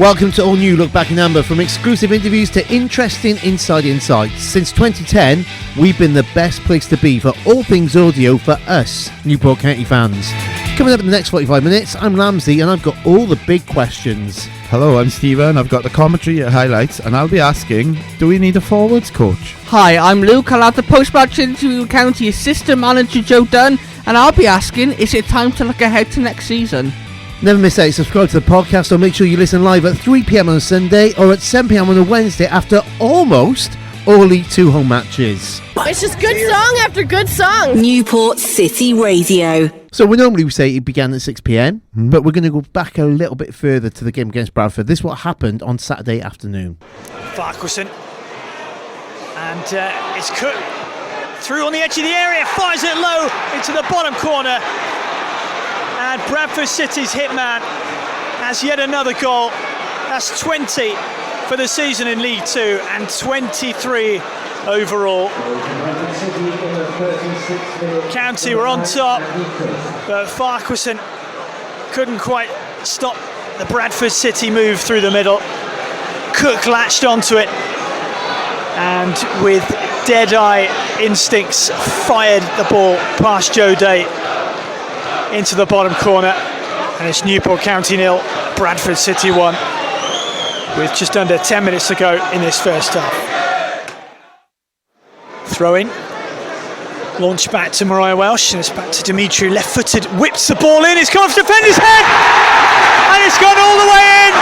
welcome to all new Look Back in Amber. From exclusive interviews to interesting inside insights. Since 2010, we've been the best place to be for all things audio for us, Newport County fans. Coming up in the next 45 minutes, I'm Ramsey and I've got all the big questions. Hello, I'm Stephen. I've got the commentary highlights and I'll be asking, do we need a forwards coach? Hi, I'm Luke. I'll have the post-match interview with County assistant manager Joe Dunn, and I'll be asking, is it time to look ahead to next season? Never miss out, subscribe to the podcast or make sure you listen live at 3pm on a Sunday or at 7pm on a Wednesday after almost all League 2 home matches. It's just good song after good song. Newport City Radio. So we normally say it began at 6pm, but we're going to go back a little bit further to the game against Bradford. This is what happened on Saturday afternoon. Farquharson, and it's cut through on the edge of the area, fires it low into the bottom corner. And Bradford City's hitman has yet another goal. That's 20 for the season in League 2 and 23 overall. County were on top, but Farquharson couldn't quite stop the Bradford City move through the middle. Cook latched onto it and with dead-eye instincts fired the ball past Joe Day into the bottom corner, and it's Newport County 0, Bradford City 1, with just under 10 minutes to go in this first half. Throw in, launch back to Mariah Welsh, and it's back to Dimitri, left-footed, whips the ball in, it's gone off the defender's head, and it's gone all the way in.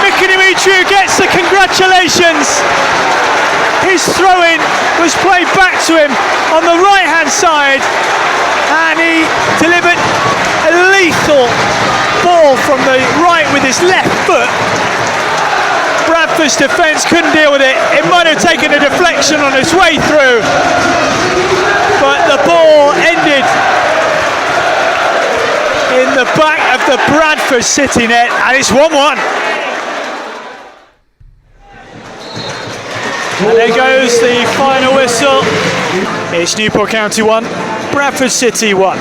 Mickey Dimitri gets the congratulations. His throw-in was played back to him on the right-hand side, and he delivered a lethal ball from the right with his left foot. Bradford's defence couldn't deal with it. It might have taken a deflection on its way through, but the ball ended in the back of the Bradford City net, and it's 1-1. And there goes the final whistle. It's Newport County 1, Bradford City 1.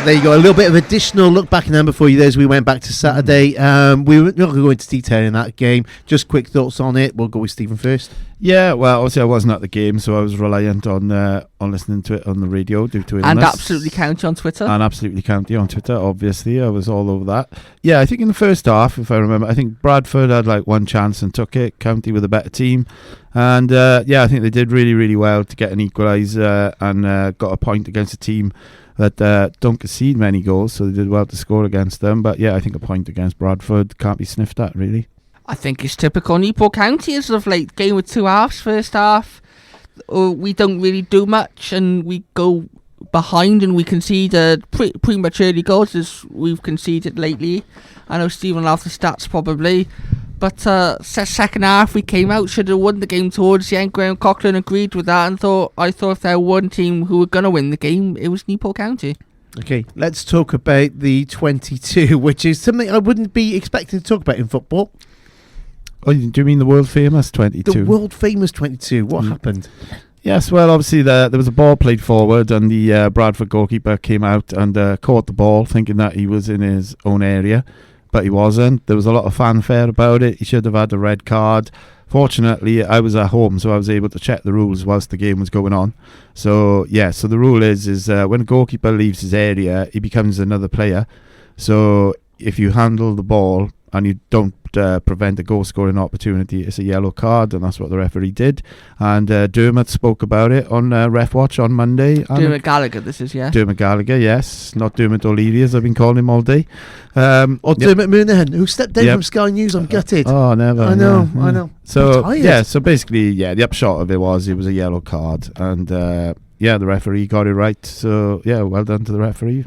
There you go, a little bit of additional look back in Amber for you there as we went back to Saturday. We were not going to go into detail in that game. Just quick thoughts on it. We'll go with Stephen first. Yeah, well, obviously I wasn't at the game, so I was reliant on listening to it on the radio due to illness. And Absolutely County on Twitter. And Absolutely County on Twitter, obviously. I was all over that. Yeah, I think in the first half, if I remember, I think Bradford had like one chance and took it. County with a better team. And yeah, I think they did really, really well to get an equaliser and got a point against a team that don't concede many goals, so they did well to score against them. But yeah, I think a point against Bradford can't be sniffed at, really. I think it's typical Newport County as of late. Game with two halves. First half, we don't really do much, and we go behind and we concede pretty much early goals as we've conceded lately. I know Stephen will have the stats probably, but second half we came out, should have won the game towards the end. Graham Coughlin agreed with that and I thought if there were one team who were going to win the game, it was Newport County. Okay, let's talk about the 22, which is something I wouldn't be expecting to talk about in football. Oh, do you mean the world famous 22? The world famous 22. What happened? Yes, well, obviously there was a ball played forward, and the Bradford goalkeeper came out and caught the ball, thinking that he was in his own area, but he wasn't. There was a lot of fanfare about it. He should have had a red card. Fortunately, I was at home, so I was able to check the rules whilst the game was going on. So yeah, so the rule is when a goalkeeper leaves his area, he becomes another player. So if you handle the ball and you don't prevent a goal scoring opportunity, it's a yellow card, and that's what the referee did. And Dermot spoke about it on Ref Watch on Monday. Dermot Gallagher, this is, yeah. Dermot Gallagher, yes, not Dermot O'Leary as I've been calling him all day. Or Dermot Moonaghan, who stepped down from Sky News. I'm gutted. Oh, never. I know. So yeah, so basically, yeah, the upshot of it was a yellow card, and yeah, the referee got it right. So yeah, well done to the referee.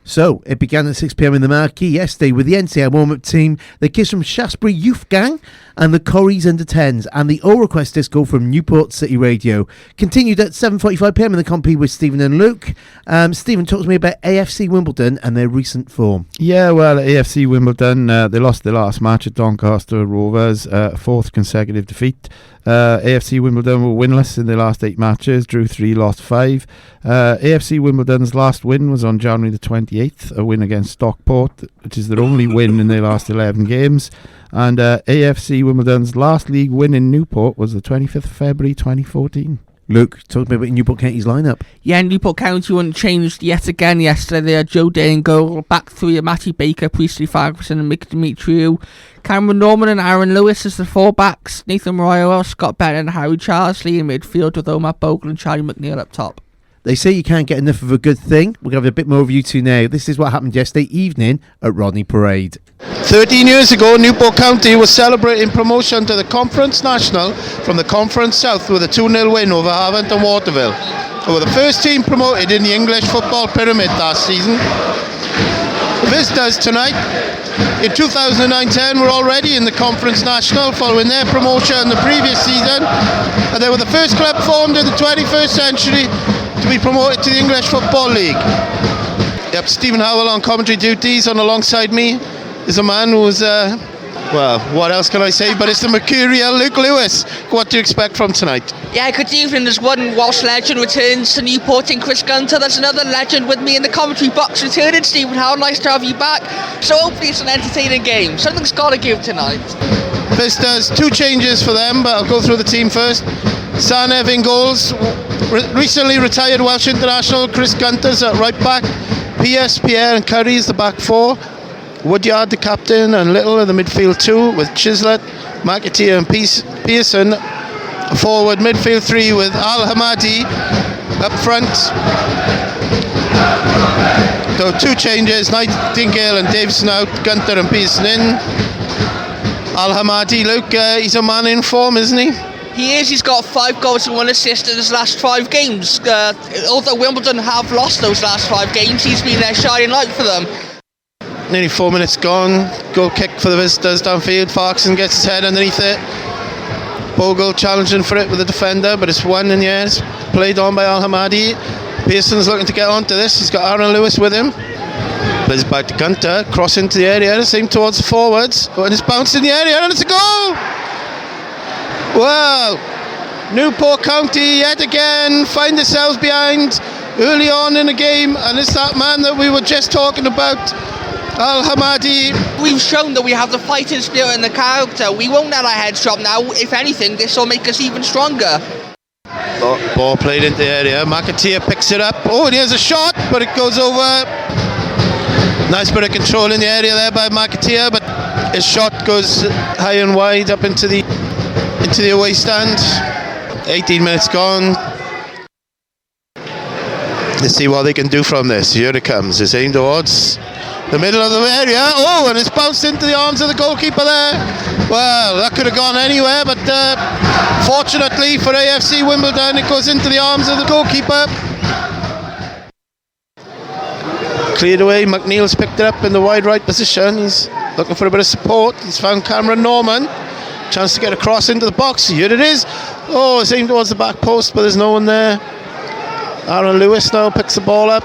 So, it began at 6pm in the Marquee yesterday with the NCI warm-up team, the kids from Shaftesbury Youth Gang and the Corries Under-10s, and the All Request Disco from Newport City Radio. Continued at 7:45pm in the company with Stephen and Luke. Stephen, talk to me about AFC Wimbledon and their recent form. Yeah, well, AFC Wimbledon, they lost their last match at Doncaster Rovers, fourth consecutive defeat. AFC Wimbledon were winless in their last 8 matches, drew 3, lost 5. AFC Wimbledon's last win was on January the 28th 28th, a win against Stockport, which is their only win in their last 11 games. And AFC Wimbledon's last league win in Newport was the 25th of February 2014. Luke, talk to me about Newport County's lineup. Yeah, Newport County unchanged yet again yesterday. They had Joe Day in goal, back three of Matty Baker, Priestley Ferguson and Mick Dimitriou. Cameron Norman and Aaron Lewis as the full-backs. Nathan Mariah, Scott Bennett and Harry Charsley in midfield with Omar Bogle and Charlie McNeil up top. They say you can't get enough of a good thing. We're going to have a bit more of you two now. This is what happened yesterday evening at Rodney Parade. 13 years ago, Newport County was celebrating promotion to the Conference National from the Conference South with a 2-0 win over Havant and Waterville. They were the first team promoted in the English football pyramid last season. Visitors tonight, in 2009-10, were already in the Conference National following their promotion the previous season, and they were the first club formed in the 21st century to be promoted to the English Football League. Yep, Stephen Howell on commentary duties, and alongside me is a man who's, well, what else can I say, but it's the mercurial Luke Lewis. What do you expect from tonight? Yeah, good evening. There's one Welsh legend returns to Newport in Chris Gunter. There's another legend with me in the commentary box returning. Stephen Howell, nice to have you back. So hopefully it's an entertaining game. Something's got to give tonight. Visitors, two changes for them, but I'll go through the team first. Sanev in goals, recently retired Welsh international Chris Gunter's at right back, Pierre and Curry is the back four, Woodyard the captain and Little in the midfield two with Chislett, McAteer and Pearson. Forward midfield three with Al Hamadi up front. So two changes, Nightingale and Davison out, Gunter and Pearson in. Al Hamadi, Luke, he's a man in form, isn't he? He is. He's got 5 goals and 1 assist in his last 5 games. Although Wimbledon have lost those last 5 games, he's been their shining light for them. Nearly 4 minutes gone. Goal kick for the visitors downfield. Farkson gets his head underneath it. Bogle challenging for it with the defender, but it's one in the air. It's played on by Al Hamadi. Pearson's looking to get onto this. He's got Aaron Lewis with him. Plays back to Gunter, cross into the area, same towards the forwards. And it's bounced in the area and it's a goal! Well, Newport County yet again find themselves behind early on in the game, and it's that man that we were just talking about, Al Hamadi. We've shown that we have the fighting spirit and the character. We won't let our heads drop now. If anything, this will make us even stronger. Ball played into the area. McAteer picks it up. Oh, and here's a shot, but it goes over. Nice bit of control in the area there by McAteer, but his shot goes high and wide up into the away stand. 18 minutes gone. Let's see what they can do from this. Here it comes. It's aimed towards the middle of the area. Oh, and it's bounced into the arms of the goalkeeper there. Well, that could have gone anywhere, but fortunately for AFC Wimbledon, it goes into the arms of the goalkeeper. Cleared away. McNeil's picked it up in the wide right position. He's looking for a bit of support. He's found Cameron Norman. Chance to get across into the box. Here it is. Oh, it's aimed towards the back post, but there's no one there. Aaron Lewis now picks the ball up.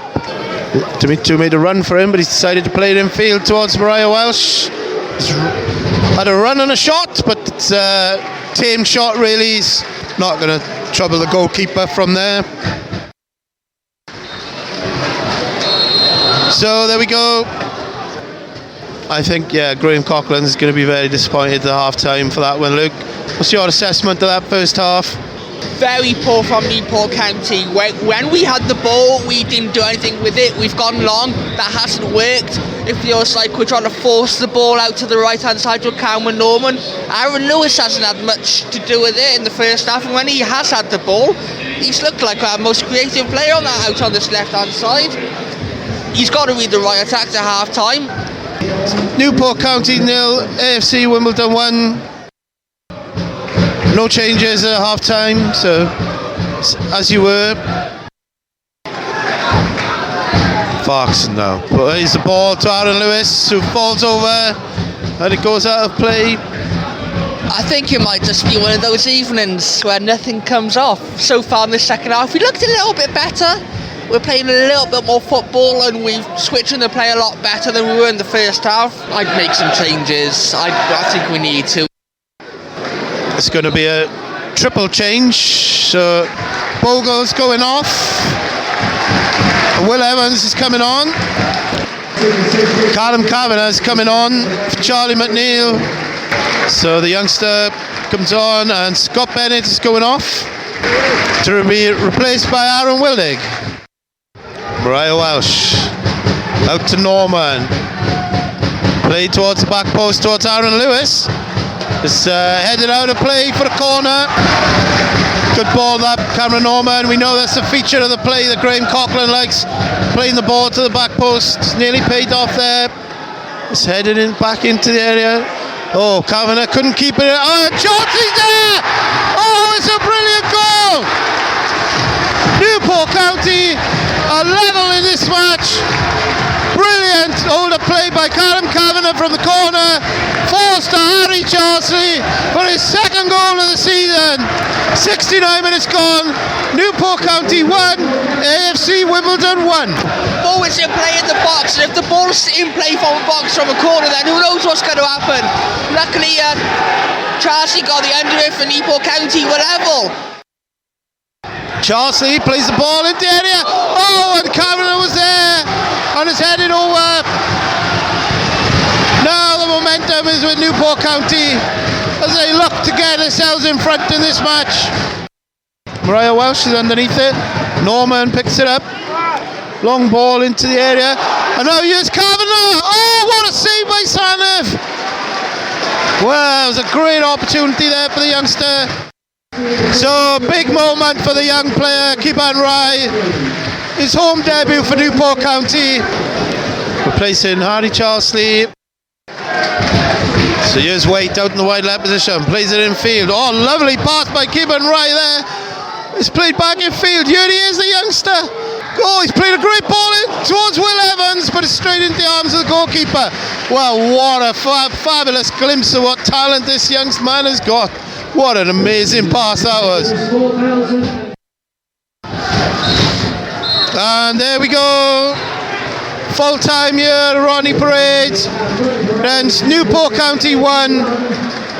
Dimitriou made a run for him, but he's decided to play it in field towards Mariah Welsh. He's had a run and a shot, but it's a tame shot really. He's not going to trouble the goalkeeper from there. So there we go. I think, Graham Coughlin is going to be very disappointed at half-time for that one. Luke, what's your assessment of that first half? Very poor from Newport County. When we had the ball, we didn't do anything with it. We've gone long. That hasn't worked. It feels like we're trying to force the ball out to the right-hand side with Cameron Norman. Aaron Lewis hasn't had much to do with it in the first half, and when he has had the ball, he's looked like our most creative player on that out on this left-hand side. He's got to read the right attack to half-time. Newport County 0, AFC Wimbledon 1. No changes at half time, so as you were. Farkson now plays the ball to Aaron Lewis, who falls over and it goes out of play. I think it might just be one of those evenings where nothing comes off. So far in the second half, we looked a little bit better. We're playing a little bit more football and we've switching to play a lot better than we were in the first half. I'd make some changes. I think we need to. It's going to be a triple change. So Bogle's going off. Will Evans is coming on. Callum Kavanagh's coming on for Charlie McNeil. So the youngster comes on and Scott Bennett is going off to be replaced by Aaron Wildig. Mariah Welsh out to Norman. Play towards the back post towards Aaron Lewis. It's headed out of play for a corner. Good ball that, Cameron Norman. We know that's a feature of the play that Graham Coughlin likes. Playing the ball to the back post. It's nearly paid off there. It's headed back into the area. Oh, Kavanagh couldn't keep it. Oh, Chauncey's there! Oh, it's a brilliant goal! Newport County are level in this match. Brilliant hold up play by Callum Kavanagh from the corner. Forced to Harry Charsley for his second goal of the season. 69 minutes gone. Newport County 1, AFC Wimbledon 1. Forwards in play in the box, and if the ball's in play from a box from a corner, then who knows what's going to happen. Luckily, Charsley got the under it for Newport County, were level. Charsley plays the ball into the area. Oh, and Kavanagh was there and is headed over. Now the momentum is with Newport County as they look to get themselves in front in this match. Mariah Welsh is underneath it. Norman picks it up. Long ball into the area. And now here's Kavanagh. Oh, what a save by Sanev. Well, it was a great opportunity there for the youngster. So, big moment for the young player, Kiban Rai. His home debut for Newport County. Replacing Harry Charsley. So here's Waite out in the wide left position. Plays it in field. Oh, lovely pass by Kiban Rai there. It's played back in field. Here he is, the youngster. Oh, he's played a great ball in towards Will Evans, but it's straight into the arms of the goalkeeper. Well, what a fabulous glimpse of what talent this young man has got. What an amazing pass that was. And there we go. Full time here, Ronnie Parade. Then Newport County 1,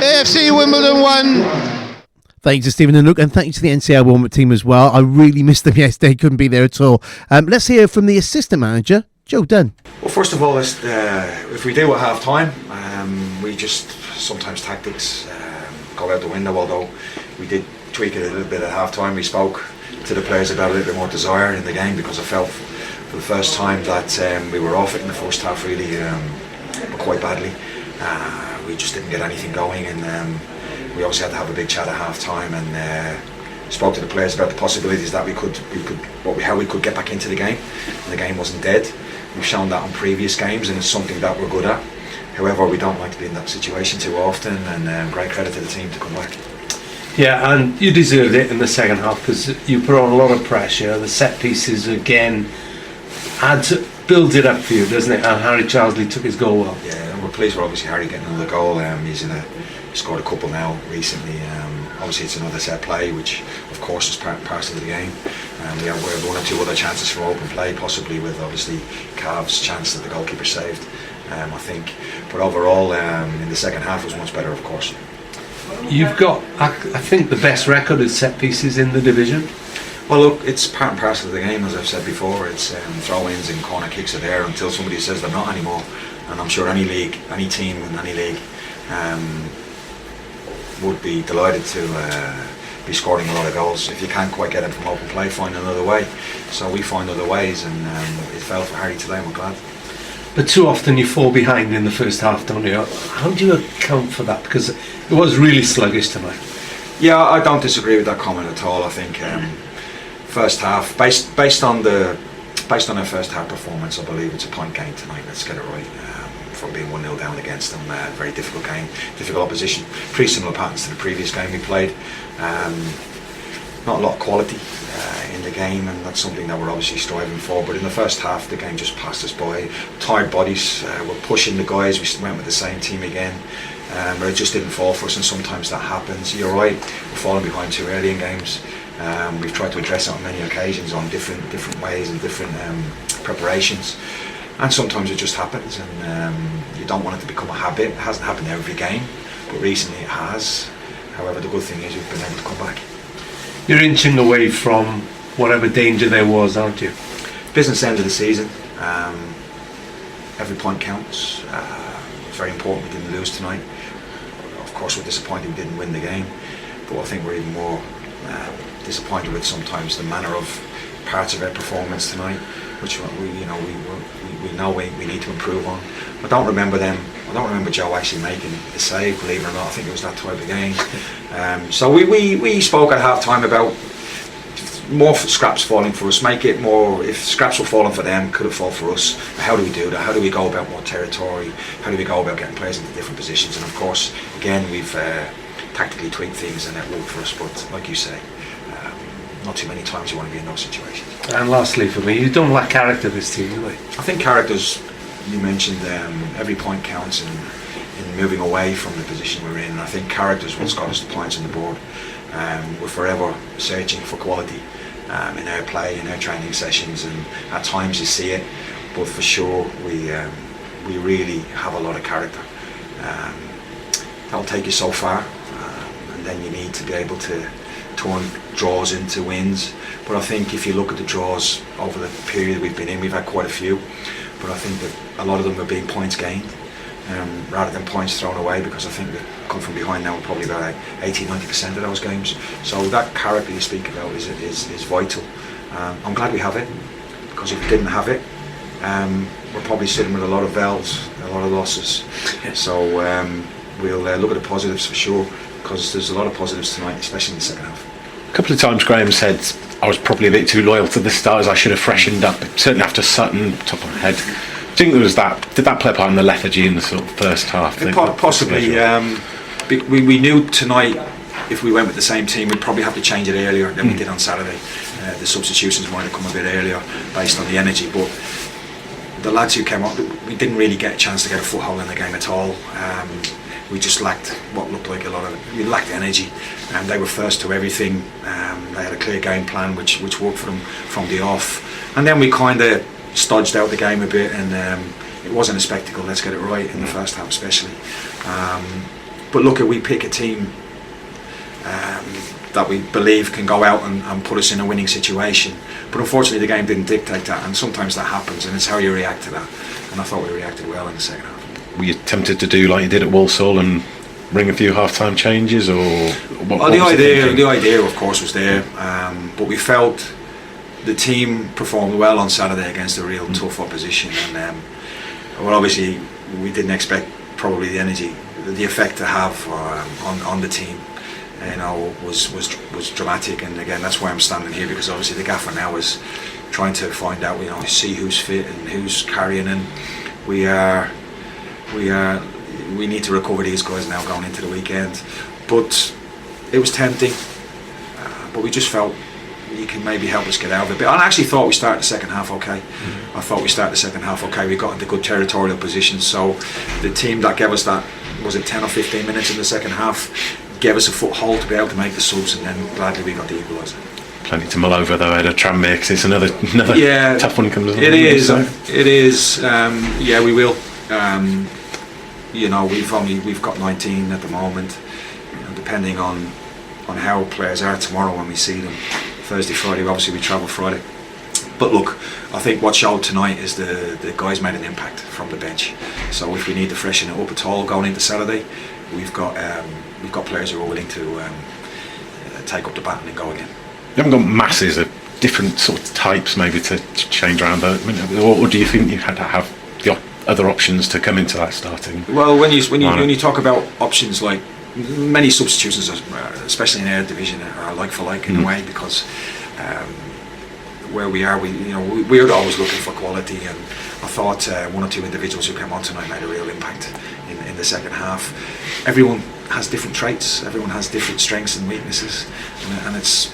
AFC Wimbledon 1. Thanks to Stephen and Luke, and thanks to the NCR warm-up team as well. I really missed them yesterday, couldn't be there at all. Let's hear from the assistant manager, Joe Dunn. Well, first of all, if we do at half time, we just sometimes tactics go out the window, although we did tweak it a little bit at half time. We spoke to the players about a little bit more desire in the game, because I felt for the first time that we were off it in the first half really, but quite badly. We just didn't get anything going, and we obviously had to have a big chat at half time, and spoke to the players about the possibilities that how we could get back into the game. And the game wasn't dead. We've shown that on previous games, and it's something that we're good at. However, we don't like to be in that situation too often, and great credit to the team to come back. Yeah, and you deserved it in the second half, because you put on a lot of pressure. The set pieces again builds it up for you, doesn't it? And Harry Charsley took his goal well. Yeah, and we're pleased with obviously Harry getting another goal. He scored a couple now recently. Obviously it's another set play, which of course is part of the game. We have one or two other chances for open play, possibly with obviously Cav's chance that the goalkeeper saved, I think. But overall, in the second half was much better, of course. You've got, I think, the best record of set pieces in the division. Well, look, it's part and parcel of the game, as I've said before. It's throw-ins and corner kicks are there until somebody says they're not anymore. And I'm sure any league, any team in any league would be delighted to be scoring a lot of goals. If you can't quite get it from open play, find another way. So we find other ways, and it fell for Harry today, and we're glad. But too often you fall behind in the first half, don't you? How do you account for that? Because it was really sluggish tonight. Yeah, I don't disagree with that comment at all. I think first half, based on our first half performance, I believe it's a point game tonight. Let's get it right. From being 1-0 down against them, very difficult game, difficult opposition. Pretty similar patterns to the previous game we played. Not a lot of quality in the game, and that's something that we're obviously striving for. But in the first half, the game just passed us by. Tired bodies, we're pushing the guys. We went with the same team again, but it just didn't fall for us. And sometimes that happens. You're right, we're falling behind too early in games. We've tried to address it on many occasions on different ways and different preparations. And sometimes it just happens, and you don't want it to become a habit. It hasn't happened every game, but recently it has. However, the good thing is we've been able to come back. You're inching away from whatever danger there was, aren't you? Business end of the season. every point counts. It's very important we didn't lose tonight. Of course, we're disappointed we didn't win the game, but I think we're even more disappointed with sometimes the manner of parts of our performance tonight, which we know we need to improve on. I don't remember Joe actually making a save, believe it or not. I think it was that type of game. So we spoke at half time about more scraps falling for us. Make it more, if scraps were falling for them, could have fallen for us. How do we do that? How do we go about more territory? How do we go about getting players into different positions? And of course, again, we've tactically tweaked things and it worked for us. But like you say, not too many times you want to be in those situations. And lastly for me, you don't lack character this team, do they? I think characters, you mentioned every point counts in moving away from the position we're in. And I think character's what's got us the points on the board. We're forever searching for quality in our play, in our training sessions, and at times you see it, but for sure we really have a lot of character. That'll take you so far, and then you need to be able to turn draws into wins. But I think if you look at the draws over the period we've been in, we've had quite a few, but I think that a lot of them have been points gained rather than points thrown away, because I think that come from behind now probably about 80-90% of those games. So that character you speak about is vital. I'm glad we have it, because if we didn't have it, we're probably sitting with a lot of V's, a lot of losses. So we'll look at the positives for sure, because there's a lot of positives tonight, especially in the second half. A couple of times Graham said I was probably a bit too loyal to the stars, I should have freshened up, certainly after Sutton, top of my head. Do you think there was that, did that play a part in the lethargy in the sort of first half? Possibly. We knew tonight if we went with the same team we'd probably have to change it earlier than we did on Saturday. The substitutions might have come a bit earlier based on the energy, but the lads who came up, we didn't really get a chance to get a foothold in the game at all. We just lacked what looked like we lacked energy, and they were first to everything. They had a clear game plan which worked for them from the off, and then we kind of stodged out the game a bit, and it wasn't a spectacle, let's get it right, in the first half especially. But look, we pick a team that we believe can go out and put us in a winning situation, but unfortunately the game didn't dictate that, and sometimes that happens, and it's how you react to that, and I thought we reacted well in the second half. Were you tempted to do like you did at Walsall and bring a few half-time changes, or what? Well, the idea of course was there, but we felt the team performed well on Saturday against a real tough opposition, and well, obviously we didn't expect probably the energy, the effect to have on the team, you know, was dramatic. And again, that's why I'm standing here, because obviously the gaffer now is trying to find out, you know, see who's fit and who's carrying, and we need to recover these guys now going into the weekend. But it was tempting, but we just felt you can maybe help us get out of it. But I actually thought we started the second half okay. I thought we started the second half okay. We got into good territorial positions. So the team that gave us that, was it 10 or 15 minutes in the second half, gave us a foothold to be able to make the subs, and then gladly we got the equaliser. Plenty to mull over though at a Tranmere, because it's another tough one comes along. It is. Yeah, we will. You know, we've got 19 at the moment. You know, depending on how players are tomorrow when we see them, Thursday, Friday. Obviously, we travel Friday. But look, I think what showed tonight is the guys made an impact from the bench. So if we need to freshen it up at all going into Saturday, we've got players who are willing to take up the baton and go again. You haven't got masses of different sort of types maybe to change around, or do you think you had to have the other options to come into that starting? Well, when you talk about options, like many substitutions, especially in our division, are like for like in a way, because where we are, we're always looking for quality, and I thought one or two individuals who came on tonight made a real impact in the second half. Everyone has different traits, everyone has different strengths and weaknesses, and it's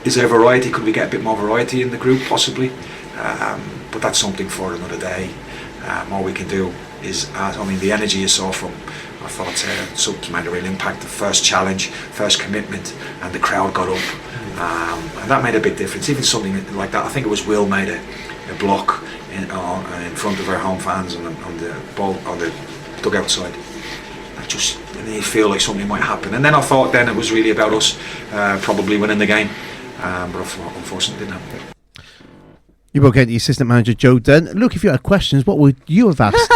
is there variety? Could we get a bit more variety in the group? Possibly, but that's something for another day. All we can do is, the energy you saw from, I thought subs made a real impact. The first challenge, first commitment, and the crowd got up, and that made a big difference. Even something like that, I think it was Will made a block in front of our home fans on the dugout side. And you feel like something might happen. And then I thought then it was really about us probably winning the game, but unfortunately it didn't happen. Newport County assistant manager Joe Dunn. Look, if you had questions, what would you have asked?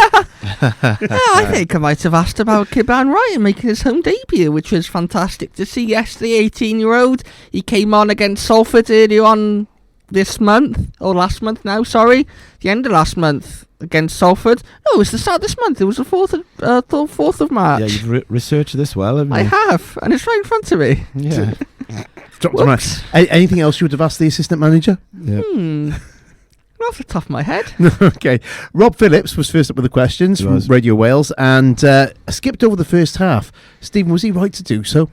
I think I might have asked about Kiban Ryan making his home debut, which was fantastic to see yesterday. 18-year-old. He came on against Salford earlier on this month, or last month now, sorry. The end of last month against Salford. No, it was the start of this month. It was the 4th of March. Yeah, you've researched this well, haven't you? I have, and it's right in front of me. Yeah. Anything else you would have asked the assistant manager? Yeah. Off the top of my head. Okay. Rob Phillips was first up with the questions from Radio Wales and skipped over the first half. Stephen, was he right to do so?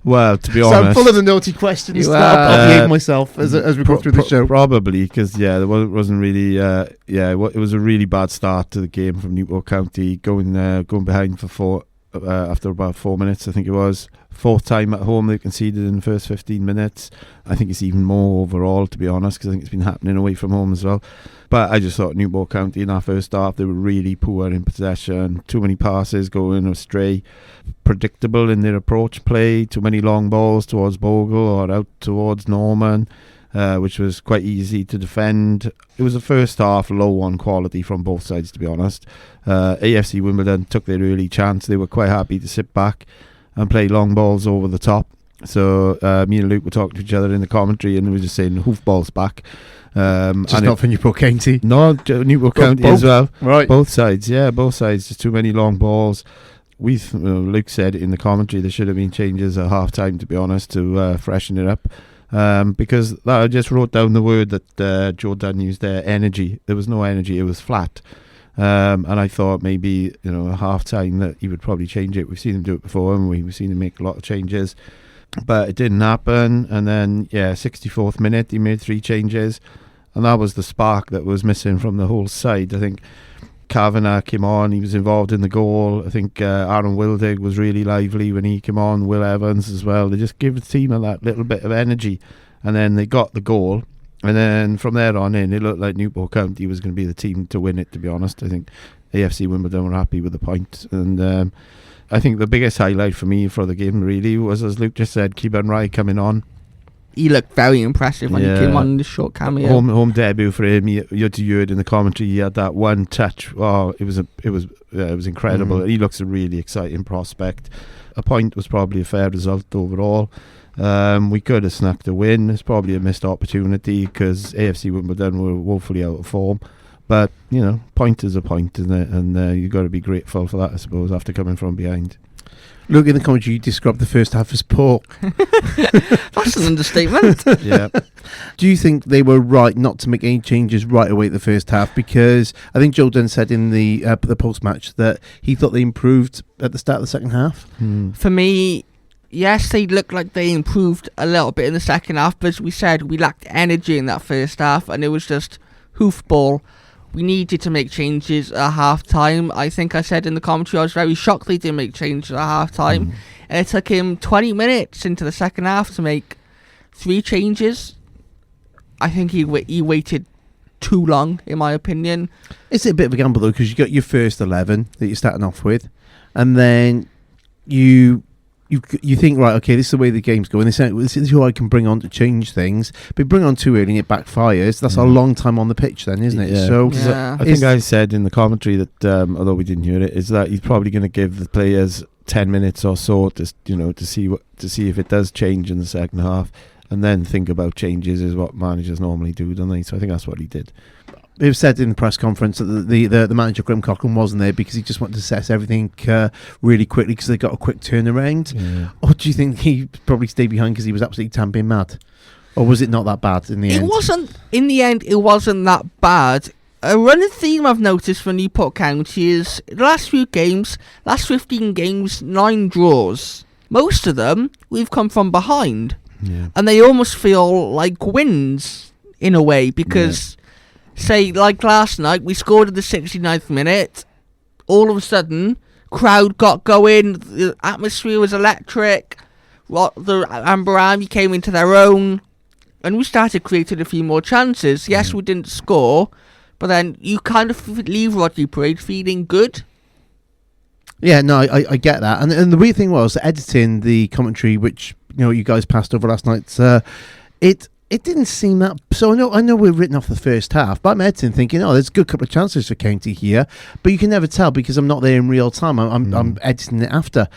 Well, to be so honest, I'm full of the naughty questions. I'll behave myself as we go through the show. Probably, because there wasn't really. It was a really bad start to the game from Newport County, going behind for after about 4 minutes, I think it was. Fourth time at home they conceded in the first 15 minutes. I think it's even more overall, to be honest, because I think it's been happening away from home as well. But I just thought Newport County in our first half, they were really poor in possession. Too many passes going astray. Predictable in their approach play. Too many long balls towards Bogle or out towards Norman, which was quite easy to defend. It was a first half low on quality from both sides, to be honest. AFC Wimbledon took their early chance. They were quite happy to sit back and play long balls over the top. So me and Luke were talking to each other in the commentary, and we were just saying hoofballs back. Just not for Newport County. No, Newport County as well. Right. Both sides, both sides. Just too many long balls. Luke said in the commentary there should have been changes at half time, to be honest, to freshen it up. Because I just wrote down the word that Joe Dunn used there, energy. There was no energy, it was flat. And I thought maybe, at half time that he would probably change it. We've seen him do it before, and we've seen him make a lot of changes, but it didn't happen. And then 64th minute he made 3 changes, and that was the spark that was missing from the whole side. I think Kavanagh came on, he was involved in the goal. I think Aaron Wildig was really lively when he came on, Will Evans as well. They just gave the team that little bit of energy, and then they got the goal. And then from there on in, it looked like Newport County was going to be the team to win it, to be honest. I think AFC Wimbledon were happy with the point. And I think the biggest highlight for me for the game really was, as Luke just said, Kiban Rai coming on. He looked very impressive when he came on in the short cameo. Home debut for him. You heard in the commentary, he had that one touch. Oh, it was incredible. He looks a really exciting prospect. A point was probably a fair result overall. We could have snagged a win. It's probably a missed opportunity because AFC Wimbledon were woefully out of form. But, point is a point, isn't it? And you've got to be grateful for that, I suppose, after coming from behind. Look, in the commentary, you described the first half as poor. That's an understatement. Yeah. Do you think they were right not to make any changes right away at the first half? Because I think Joe Dunn said in the post-match that he thought they improved at the start of the second half. For me, yes, they looked like they improved a little bit in the second half, but as we said, we lacked energy in that first half, and it was just hoofball. We needed to make changes at half time. I think I said in the commentary I was very shocked they didn't make changes at half time. And it took him 20 minutes into the second half to make 3 changes. I think he waited too long, in my opinion. It's a bit of a gamble, though, because you got your first 11 that you're starting off with, and then you think, right, okay, this is the way the game's going. This is who I can bring on to change things. But you bring on too early and it backfires. That's a long time on the pitch then, isn't it? Yeah. So I think I said in the commentary that, although we didn't hear it, is that he's probably going to give the players 10 minutes or so to see if it does change in the second half, and then think about changes is what managers normally do, don't they? So I think that's what he did. It was said in the press conference that the manager, Graham Cochran, wasn't there because he just wanted to assess everything really quickly because they got a quick turnaround. Yeah. Or do you think he probably stayed behind because he was absolutely tamping mad? Or was it not that bad in the end? It wasn't that bad. A running theme I've noticed for Newport County is the last 15 games, 9 draws. Most of them, we've come from behind. Yeah. And they almost feel like wins in a way because... Yeah. Say, like last night, we scored in the 69th minute. All of a sudden, crowd got going. The atmosphere was electric. The Amber Army came into their own. And we started creating a few more chances. Yes, we didn't score. But then you kind of leave Rodney Parade feeling good. Yeah, no, I get that. And the weird thing was, editing the commentary, which you guys passed over last night, it didn't seem that. So I know we're written off the first half, but I'm editing thinking, there's a good couple of chances for County here, but you can never tell because I'm not there in real time. I'm editing it after.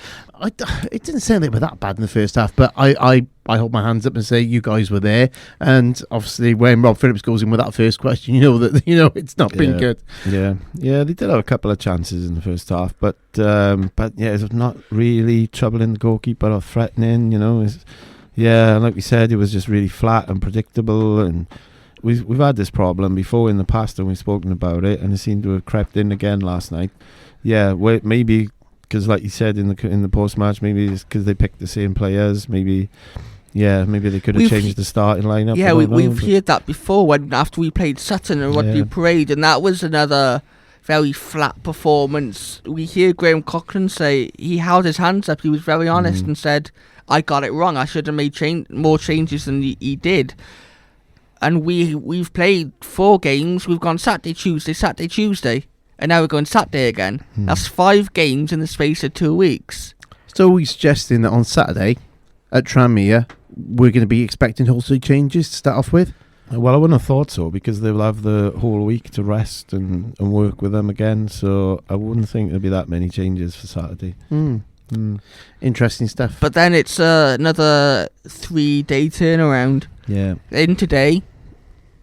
It didn't sound like we were that bad in the first half, but I hold my hands up and say you guys were there, and obviously when Rob Phillips goes in with that first question, it's not been good. Yeah, they did have a couple of chances in the first half, but it's not really troubling the goalkeeper or threatening. Like we said, it was just really flat and predictable, and we've had this problem before in the past, and we've spoken about it, and it seemed to have crept in again last night. Yeah, maybe because, like you said in the post match, maybe it's because they picked the same players. Maybe they could have changed the starting lineup. Yeah, we've heard that before after we played Sutton and Rodney Parade, and that was another very flat performance. We hear Graham Cochran say he held his hands up. He was very honest and said, I got it wrong. I should have made more changes than he did. And we've played 4 games. We've gone Saturday, Tuesday, and now we're going Saturday again. That's 5 games in the space of 2 weeks. So we're suggesting that on Saturday at Tranmere, we're going to be expecting wholesale changes to start off with? Well, I wouldn't have thought so, because they'll have the whole week to rest and work with them again. So I wouldn't think there'll be that many changes for Saturday. Interesting stuff. But then it's another 3-day turnaround. Yeah. In today,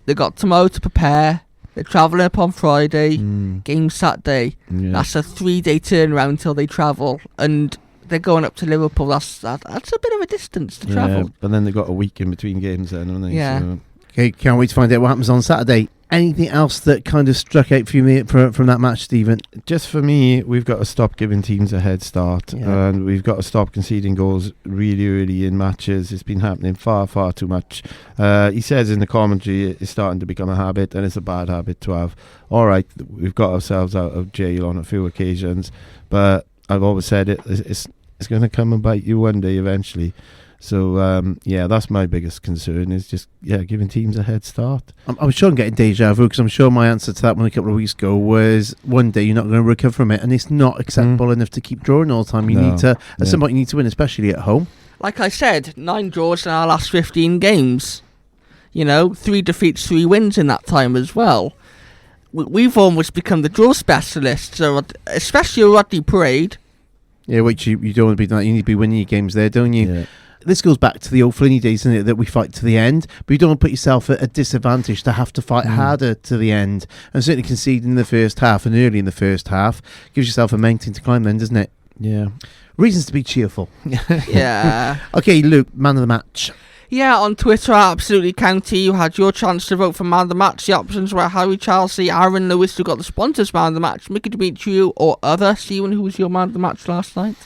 they got tomorrow to prepare. They're travelling up on Friday. Game Saturday. Yeah. That's a 3-day turnaround until they travel, and they're going up to Liverpool. That's a bit of a distance to travel. But then they've got a week in between games then, haven't they? Yeah. So. Okay, can't wait to find out what happens on Saturday. Anything else that kind of struck out for you from that match, Stephen? Just for me, we've got to stop giving teams a head start, and we've got to stop conceding goals really early in matches. It's been happening far, far too much. He says in the commentary it's starting to become a habit, and it's a bad habit to have. All right, we've got ourselves out of jail on a few occasions, but I've always said it's going to come and bite you one day eventually. So, that's my biggest concern is just, giving teams a head start. I'm sure I'm getting deja vu, because I'm sure my answer to that one a couple of weeks ago was one day you're not going to recover from it, and it's not acceptable enough to keep drawing all the time. You need to, at some point you need to win, especially at home. Like I said, 9 draws in our last 15 games. 3 defeats, 3 wins in that time as well. We've almost become the draw specialists, especially Rodney Parade. Yeah, which you don't want to be doing that. You need to be winning your games there, don't you? Yeah. This goes back to the old Flinny days, isn't it, that we fight to the end, but you don't want to put yourself at a disadvantage to have to fight harder to the end. And certainly conceding in the first half and early in the first half gives yourself a mountain to climb then, doesn't it? Yeah. Reasons to be cheerful. Yeah. Okay, Luke, man of the match. Yeah, on Twitter, Absolutely County, you had your chance to vote for man of the match. The options were Harry Chelsea, Aaron Lewis, who got the sponsors man of the match, Mickey Demetriou, or other. Stephen, who was your man of the match last night?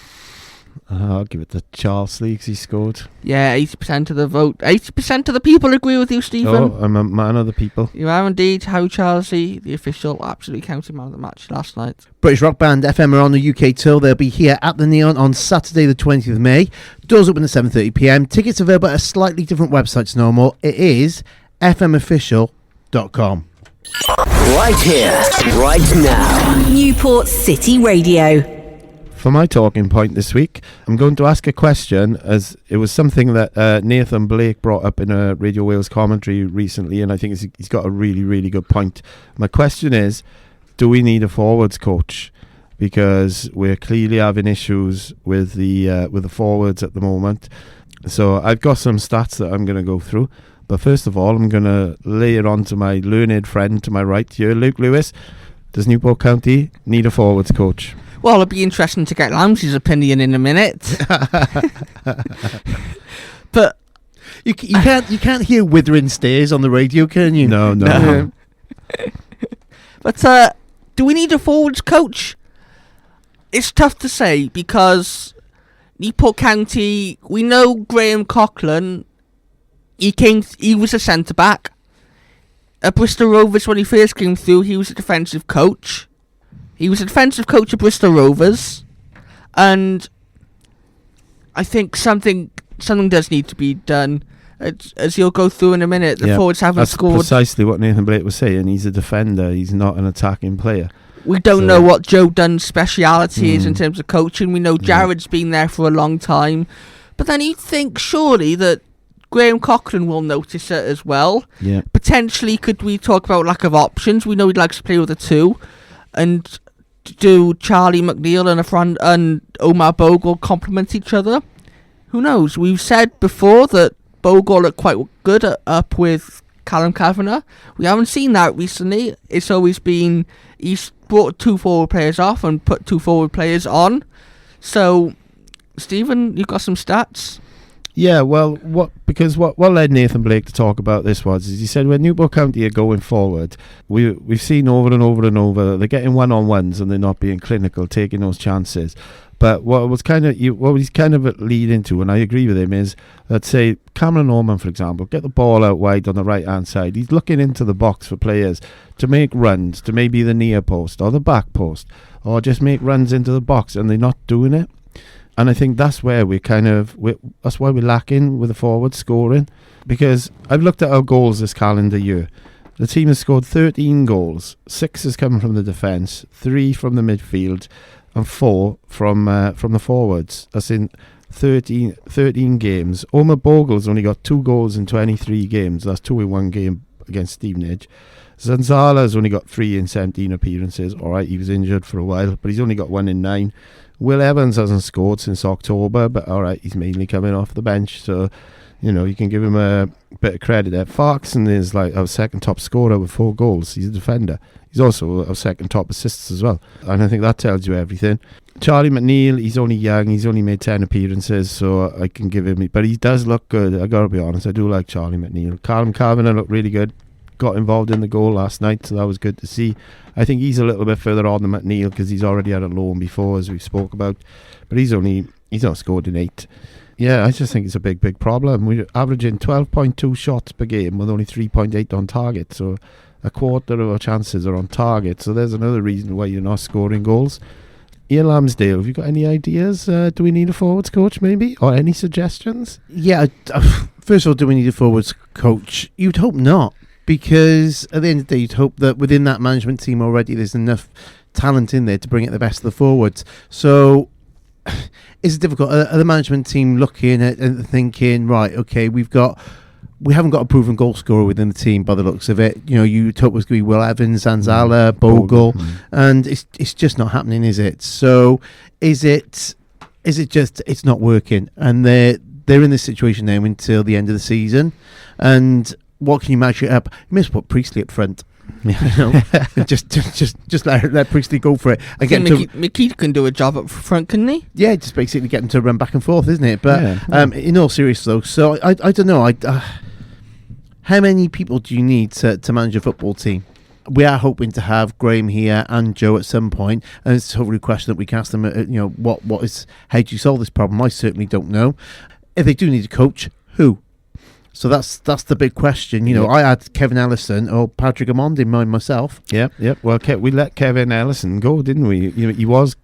I'll give it to Charles Lee because he scored. Yeah, 80% of the vote. 80% of the people agree with you, Stephen. Oh, I'm a man of the people. You are indeed. Harry Chelsea, the official Absolutely County man of the match last night. British rock band FM are on the UK tour. They'll be here at the Neon on Saturday the 20th of May. Doors open at 7:30pm. Tickets available at a slightly different website to normal. It is fmofficial.com. Right here, right now. Newport City Radio. For my talking point this week, I'm going to ask a question, as it was something that Nathan Blake brought up in a Radio Wales commentary recently, and I think he's got a really, really good point. My question is, do we need a forwards coach? Because we're clearly having issues with the forwards at the moment. So I've got some stats that I'm going to go through. But first of all, I'm going to lay it on to my learned friend to my right here, Luke Lewis. Does Newport County need a forwards coach? Well, it'll be interesting to get Lamsey's opinion in a minute. But you can't hear withering stares on the radio, can you? No. But do we need a forwards coach? It's tough to say, because Newport County, we know Graham Cochran. He was a centre back. At Bristol Rovers, when he first came through, he was a defensive coach. He was a defensive coach at Bristol Rovers, and I think something does need to be done. As you'll go through in a minute, the forwards haven't scored. That's precisely what Nathan Blake was saying. He's a defender. He's not an attacking player. We don't know what Joe Dunn's speciality is in terms of coaching. We know Jared's been there for a long time, but then you'd think surely that Graham Cochran will notice it as well. Yeah. Potentially, could we talk about lack of options? We know he likes to play with the two, and do Charlie McNeil and Omar Bogle complement each other? Who knows? We've said before that Bogle looked quite good up with Callum Kavanagh. We haven't seen that recently. It's always been he's brought 2 forward players off and put 2 forward players on. So, Stephen, you've got some stats? Yeah, well, what led Nathan Blake to talk about this is he said when Newport County are going forward, we've seen over and over and over they're getting one-on-ones and they're not being clinical, taking those chances. But what he's kind of leading to, and I agree with him, is let's say Cameron Norman, for example, get the ball out wide on the right-hand side. He's looking into the box for players to make runs to maybe the near post or the back post, or just make runs into the box, and they're not doing it. And I think that's where that's why we're lacking with the forward scoring. Because I've looked at our goals this calendar year. The team has scored 13 goals. 6 has come from the defence, 3 from the midfield, and 4 from the forwards. That's in 13 games. Omar Bogle's only got 2 goals in 23 games. That's 2 in 1 game against Stevenage. Zanzala's only got 3 in 17 appearances. All right, he was injured for a while, but he's only got 1 in 9. Will Evans hasn't scored since October, but all right, he's mainly coming off the bench, so you can give him a bit of credit there. Farkson is like our second top scorer with 4 goals. He's a defender. He's also our second top assists as well, and I think that tells you everything. Charlie McNeil, he's only young. He's only made 10 appearances, so I can give him. But he does look good. I gotta be honest. I do like Charlie McNeil. Callum Kavanagh looked really good. Got involved in the goal last night, so that was good to see. I think he's a little bit further on than McNeil because he's already had a loan before, as we spoke about. But he's not scored in 8. Yeah, I just think it's a big problem. We're averaging 12.2 shots per game with only 3.8 on target, so a quarter of our chances are on target. So there's another reason why you're not scoring goals. Ian Lambsdale, have you got any ideas? Do we need a forwards coach maybe? Or any suggestions? Yeah, first of all, do we need a forwards coach? You'd hope not. Because at the end of the day, you'd hope that within that management team already there's enough talent in there to bring it the best of the forwards. So it's difficult. Are the management team looking at and thinking, right, okay, we haven't got a proven goal scorer within the team by the looks of it. You'd hope it was going to be Will Evans, Zanzala, Bogle, and it's just not happening, is it? So is it just it's not working, and they're in this situation now until the end of the season, and what can you match it up? You must put Priestley up front. Just let Priestley go for it. Mickey can do a job up front, couldn't he? Yeah, just basically get him to run back and forth, isn't it? But in all seriousness, though, so I don't know. How many people do you need to manage a football team? We are hoping to have Graham here and Joe at some point, and it's totally a question that we can ask them. How do you solve this problem? I certainly don't know. If they do need a coach, who? So that's the big question. I had Kevin Ellison or Patrick Amond in mind myself. Yep. Well, we let Kevin Ellison go, didn't we? He was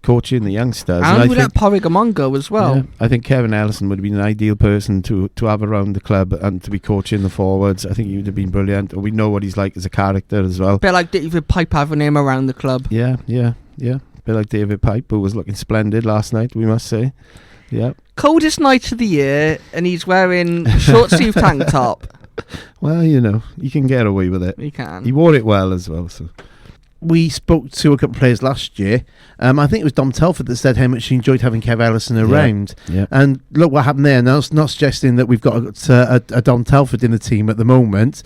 coaching the youngsters. And we let Patrick Amond go as well. Yeah, I think Kevin Ellison would have been an ideal person to have around the club and to be coaching the forwards. I think he would have been brilliant. We know what he's like as a character as well. A bit like David Pipe having him around the club. Yeah. A bit like David Pipe, who was looking splendid last night, we must say. Yeah. Coldest night of the year, and he's wearing a short sleeve tank top. Well, you can get away with it. He can. He wore it well as well. So we spoke to a couple of players last year. I think it was Dom Telford that said how much he enjoyed having Kev Ellison around. Yeah. And look what happened there. Now, it's not suggesting that we've got a Dom Telford in the team at the moment.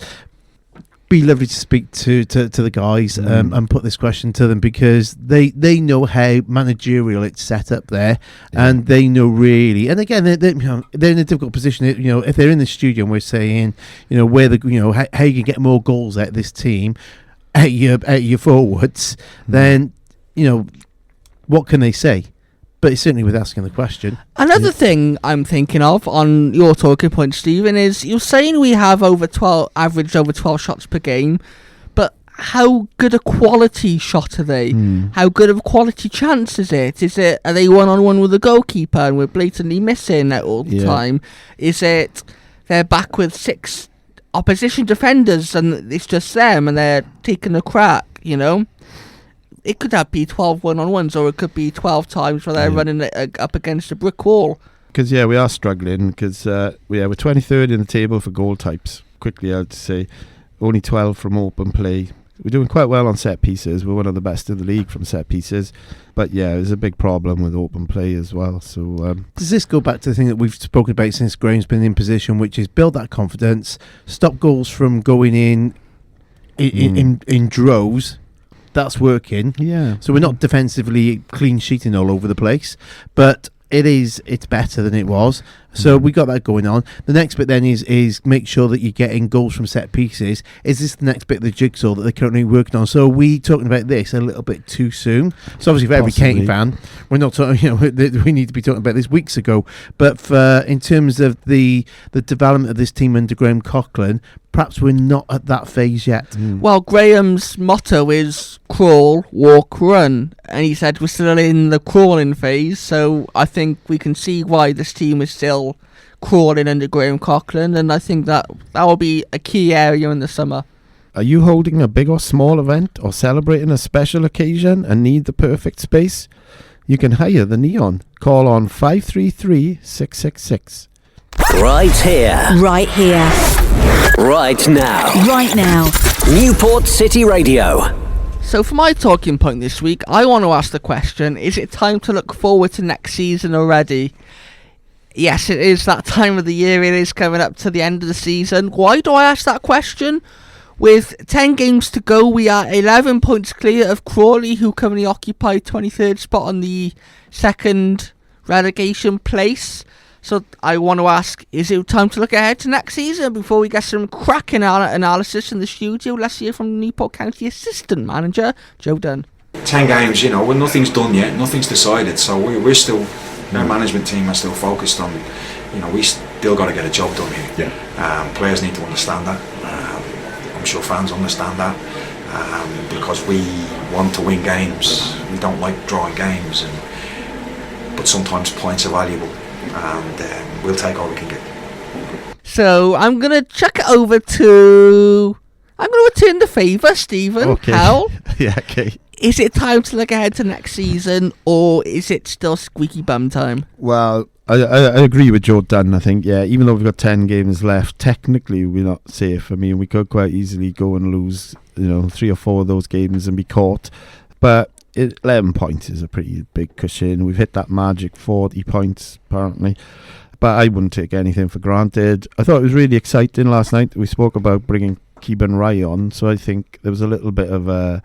Be lovely to speak to the guys and put this question to them, because they know how managerial it's set up there, and they know really. And again, they're in a difficult position. If they're in the studio and we're saying, where how you can get more goals out of this team, out your forwards, then what can they say? But it's certainly worth asking the question. Another thing I'm thinking of on your talking point, Stephen, is you're saying we have averaged over 12 shots per game, but how good a quality shot are they? How good of a quality chance is it? Are they one-on-one with the goalkeeper and we're blatantly missing it all the time? Is it they're back with 6 opposition defenders and it's just them and they're taking a crack, It could be 12 one-on-ones, or it could be 12 times where they're running up against a brick wall. Because, we are struggling because we're 23rd in the table for goal types. Quickly, I'd say only 12 from open play. We're doing quite well on set pieces. We're one of the best in the league from set pieces. But, there's a big problem with open play as well. So does this go back to the thing that we've spoken about since Graham's been in position, which is build that confidence, stop goals from going in droves? That's working. Yeah. So we're not defensively clean sheeting all over the place, but it's better than it was. So we got that going on. The next bit then is make sure that you're getting goals from set pieces. Is this the next bit of the jigsaw that they're currently working on? So are we talking about this a little bit too soon? So obviously for every Caton fan, we're not talking, we need to be talking about this weeks ago. But in terms of the development of this team under Graham Coughlin, perhaps we're not at that phase yet. Well, Graham's motto is crawl, walk, run. And he said we're still in the crawling phase. So I think we can see why this team is still crawling under Graham Coughlin. And I think that will be a key area in the summer. Are you holding a big or small event or celebrating a special occasion and need the perfect space? You can hire the Neon. Call on 533-666. Right here. Right here. Right now. Right now. Newport City Radio. So for my talking point this week, I want to ask the question, is it time to look forward to next season already? Yes, it is that time of the year. It is coming up to the end of the season. Why do I ask that question? With 10 games to go, we are 11 points clear of Crawley, who currently occupy 23rd spot on the second relegation place. So I want to ask, is it time to look ahead to next season? Before we get some cracking analysis in the studio, let's hear from Newport County Assistant Manager Joe Dunn. 10 games, well, nothing's done yet, nothing's decided, so we're still, our management team are still focused on, we still got to get a job done here. Players need to understand that. I'm sure fans understand that, because we want to win games. We don't like drawing games, but sometimes points are valuable. And we'll take all we can get. So I'm going to chuck it over to... I'm going to return the favour, Stephen. Okay. Howell. Yeah, okay. Is it time to look ahead to next season, or is it still squeaky bum time? Well, I agree with Joe Dunn, I think, even though we've got 10 games left, technically we're not safe. I mean, we could quite easily go and lose, 3 or 4 of those games and be caught. But 11 points is a pretty big cushion. We've hit that magic 40 points, apparently. But I wouldn't take anything for granted. I thought it was really exciting last night. We spoke about bringing Keeban Rai on, so I think there was a little bit of an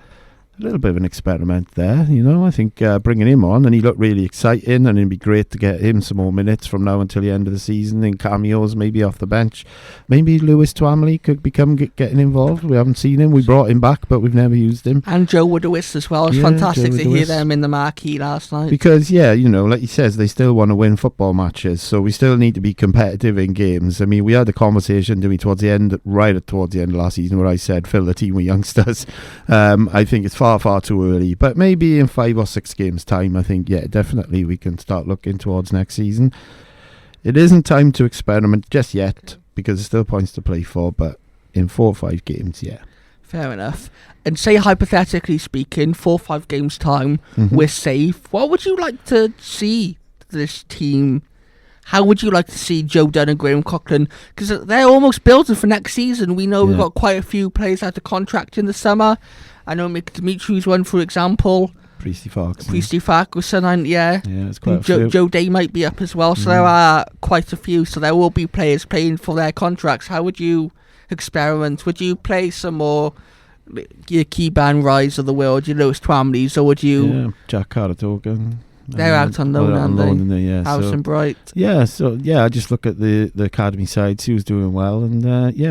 experiment there, I think bringing him on, and he looked really exciting, and it'd be great to get him some more minutes from now until the end of the season in cameos, maybe off the bench. Maybe Lewis Twamley could become getting involved. We haven't seen him. We brought him back, but we've never used him. And Joe Woodowis as well. It's fantastic to hear them in the marquee last night. Because, like he says, they still want to win football matches, so we still need to be competitive in games. I mean, we had a conversation, didn't we, towards the end of last season, where I said, fill the team with youngsters. I think it's far too early, but maybe in 5 or 6 games time, I think definitely we can start looking towards next season. It isn't time to experiment just yet because there's still points to play for, but in 4 or 5 games, fair enough. And say hypothetically speaking, 4 or 5 games time, we're safe. What would you like to see this team? How would you like to see Joe Dunn and Graham Coughlin? Because they're almost building for next season. We know we've got quite a few players out of contract in the summer. I know Mick Dimitri's one, for example. Priestley Farquharson, it's quite a few. Joe Day might be up as well, so there are quite a few. So there will be players playing for their contracts. How would you experiment? Would you play some more your Keeban Rise of the world, your Lewis Twamleys, or would you... Jack Carter-Togan. They're out on loan, aren't they? House and Bright. I just look at the academy side, see who's doing well, and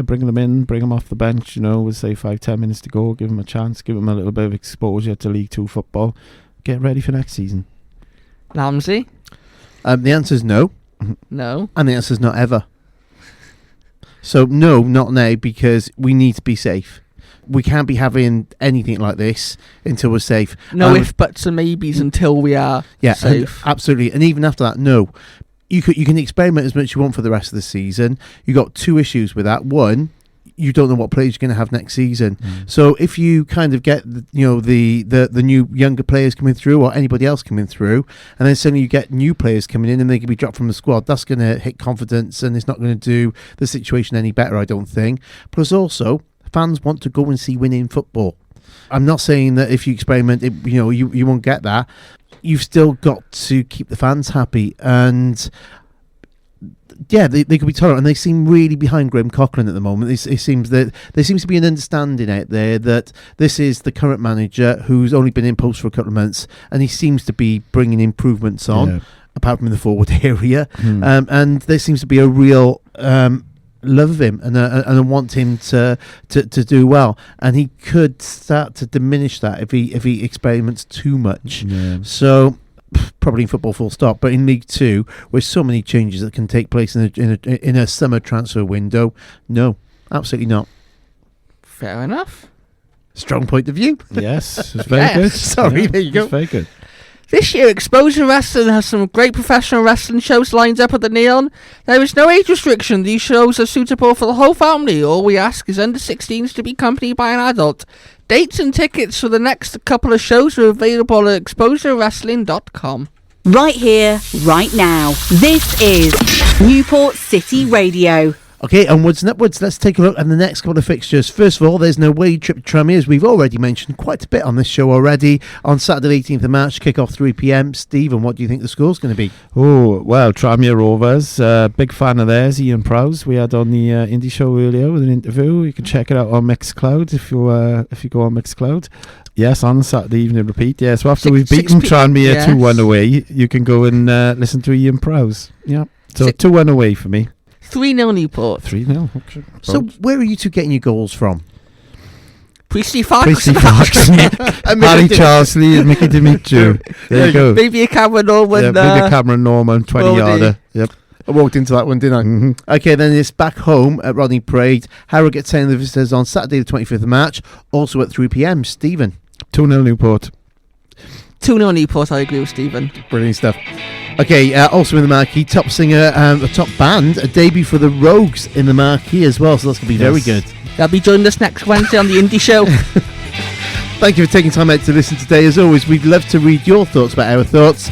bring them in, bring them off the bench, with say 5-10 minutes to go, give them a chance, give them a little bit of exposure to League 2 football, get ready for next season. Ramsey? The answer's no. No. And the answer's not ever. So no, not now, because we need to be safe. We can't be having anything like this until we're safe. No if, buts and maybes until we are safe. Absolutely. And even after that, no. You can experiment as much as you want for the rest of the season. You've got 2 issues with that. One, you don't know what players you're going to have next season. So if you kind of get the new younger players coming through, or anybody else coming through, and then suddenly you get new players coming in and they can be dropped from the squad, that's going to hit confidence, and it's not going to do the situation any better, I don't think. Plus also, fans want to go and see winning football. I'm not saying that if you experiment, you won't get that. You've still got to keep the fans happy, and yeah, they could be tolerant, and they seem really behind Graham Cochran at the moment. It seems that there seems to be an understanding out there that this is the current manager who's only been in post for a couple of months, and he seems to be bringing improvements on, apart from in the forward area. And there seems to be a real love of him and I want him to do well, and he could start to diminish that if he experiments too much. So probably in football full stop, but in League Two, with so many changes that can take place in a summer transfer window, no, absolutely not. Fair enough. Strong point of view. Yes, it's very good. Sorry, there you go. It's very good. This year, Exposure Wrestling has some great professional wrestling shows lined up at the Neon. There is no age restriction. These shows are suitable for the whole family. All we ask is under 16s to be accompanied by an adult. Dates and tickets for the next couple of shows are available at exposurewrestling.com. Right here, right now. This is Newport City Radio. Okay, onwards and upwards. Let's take a look at the next couple of fixtures. First of all, there's no away trip to Tranmere, as we've already mentioned quite a bit on this show already. On Saturday, 18th of March, kick-off 3 p.m. Stephen, what do you think the score's going to be? Oh, well, Tranmere Rovers, big fan of theirs, Ian Prowse. We had on the indie show earlier with an interview. You can check it out on Mixcloud if you go on Mixcloud. Yes, on Saturday evening repeat. Yes, so after we've beaten Tranmere 2-1 away, you can go and listen to Ian Prowse. Yeah, so 2-1 away for me. 3-0 Newport. 3-0. Okay. So where are you two getting your goals from? Priestley Fox. Harry Charsley and Mickey Dimitri. There you go. Maybe a Cameron Norman. Maybe a Cameron Norman 20-yarder. Yep. I walked into that one, didn't I? Mm-hmm. Okay, then it's back home at Rodney Parade. Harrogate sending the visitors on Saturday the 25th of March, also at 3 p.m. Stephen? 2-0 Newport. 2-0 Newport, I agree with Stephen. Brilliant stuff. Okay, also in the marquee, top singer, a top band, a debut for the Rogues in the marquee as well, so that's going to be very good. They'll be joining us next Wednesday on the Indie Show. Thank you for taking time out to listen today. As always, we'd love to read your thoughts about our thoughts.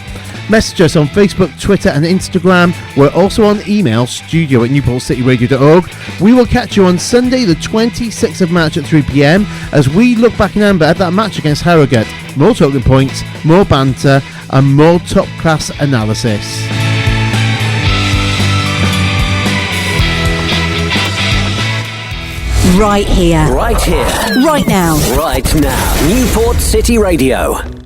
Message us on Facebook, Twitter and Instagram. We're also on email, studio@newportcityradio.org. We will catch you on Sunday the 26th of March at 3 p.m. as we look back in amber at that match against Harrogate. More talking points, more banter and more top class analysis. Right here. Right here. Right now. Right now. Newport City Radio.